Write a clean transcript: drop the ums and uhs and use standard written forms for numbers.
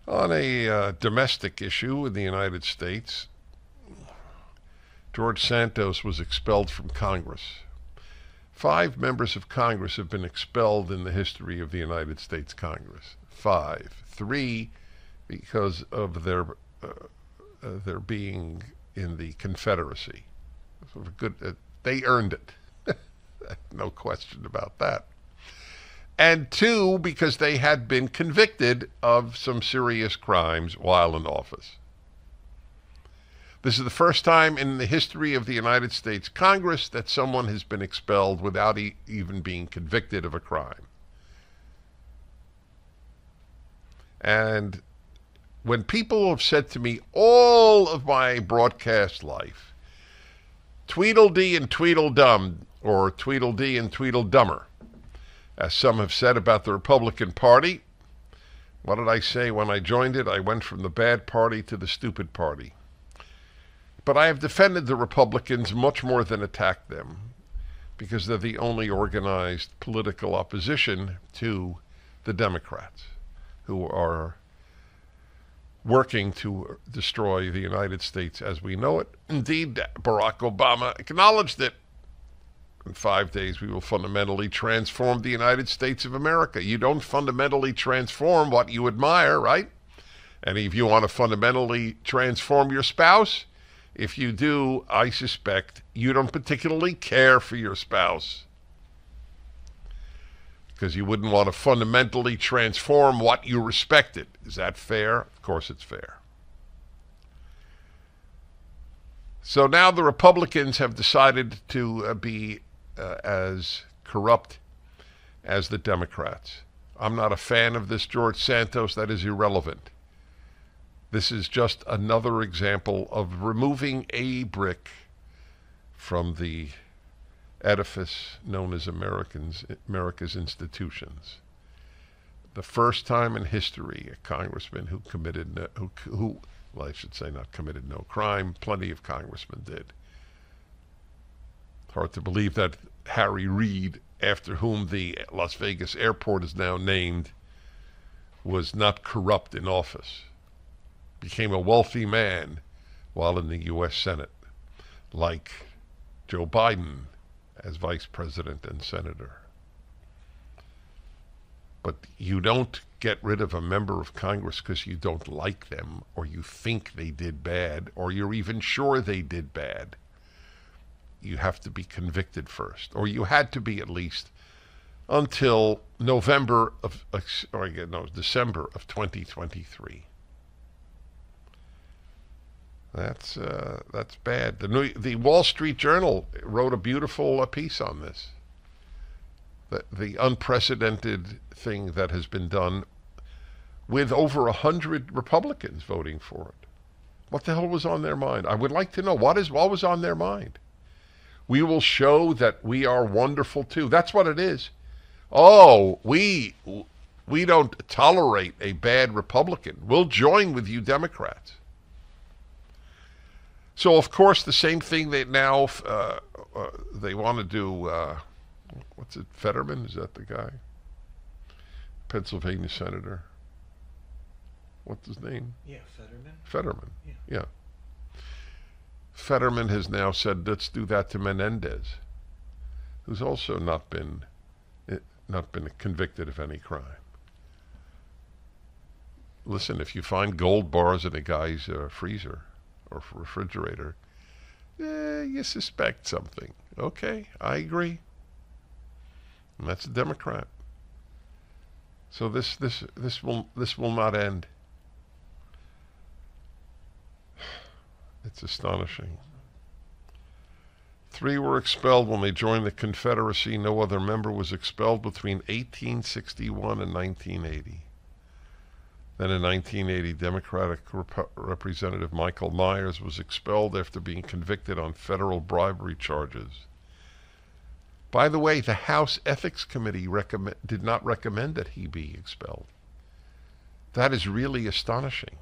On a domestic issue in the United States, George Santos was expelled from Congress. 5 members of Congress have been expelled in the history of the United States Congress. 5. 3 because of their being in the Confederacy. Sort of good, they earned it. No question about that. And 2 because they had been convicted of some serious crimes while in office. This is the first time in the history of the United States Congress that someone has been expelled without even being convicted of a crime. And when people have said to me all of my broadcast life, Tweedledee and Tweedledum, or Tweedledee and Tweedledummer, as some have said about the Republican Party, what did I say when I joined it? I went from the bad party to the stupid party. But I have defended the Republicans much more than attacked them, because they're the only organized political opposition to the Democrats, who are working to destroy the United States as we know it. Indeed, Barack Obama acknowledged it. In 5 days, we will fundamentally transform the United States of America. You don't fundamentally transform what you admire, right? And if you want to fundamentally transform your spouse, if you do, I suspect you don't particularly care for your spouse, because you wouldn't want to fundamentally transform what you respected. Is that fair? Of course it's fair. So now the Republicans have decided to be as corrupt as the Democrats. I'm not a fan of this George Santos. That is irrelevant. This is just another example of removing a brick from the edifice known as America's institutions. The first time in history a congressman who committed, well, I should say not committed no crime, plenty of congressmen did. Hard to believe that Harry Reid, after whom the Las Vegas airport is now named, was not corrupt in office. Became a wealthy man while in the U.S. Senate, like Joe Biden as vice president and senator. But you don't get rid of a member of Congress because you don't like them, or you think they did bad, or you're even sure they did bad. You have to be convicted first, or you had to be at least until December of 2023. That's bad. The Wall Street Journal wrote a beautiful piece on this. The unprecedented thing that has been done with over 100 Republicans voting for it. What the hell was on their mind? I would like to know what was on their mind. We will show that we are wonderful too. That's what it is. Oh, we don't tolerate a bad Republican. We'll join with you Democrats. So, of course, the same thing they now they want to do. What's it? Fetterman? Is that the guy? Pennsylvania senator. What's his name? Yeah, Fetterman. Fetterman. Yeah. Fetterman has now said, let's do that to Menendez, who's also not been convicted of any crime. Listen, if you find gold bars in a guy's freezer or refrigerator, you suspect something. Okay, I agree. And that's a Democrat. So this will not end. It's astonishing. 3 were expelled when they joined the Confederacy. No other member was expelled between 1861 and 1980. Then in 1980, Democratic Representative Michael Myers was expelled after being convicted on federal bribery charges. By the way, the House Ethics Committee did not recommend that he be expelled. That is really astonishing.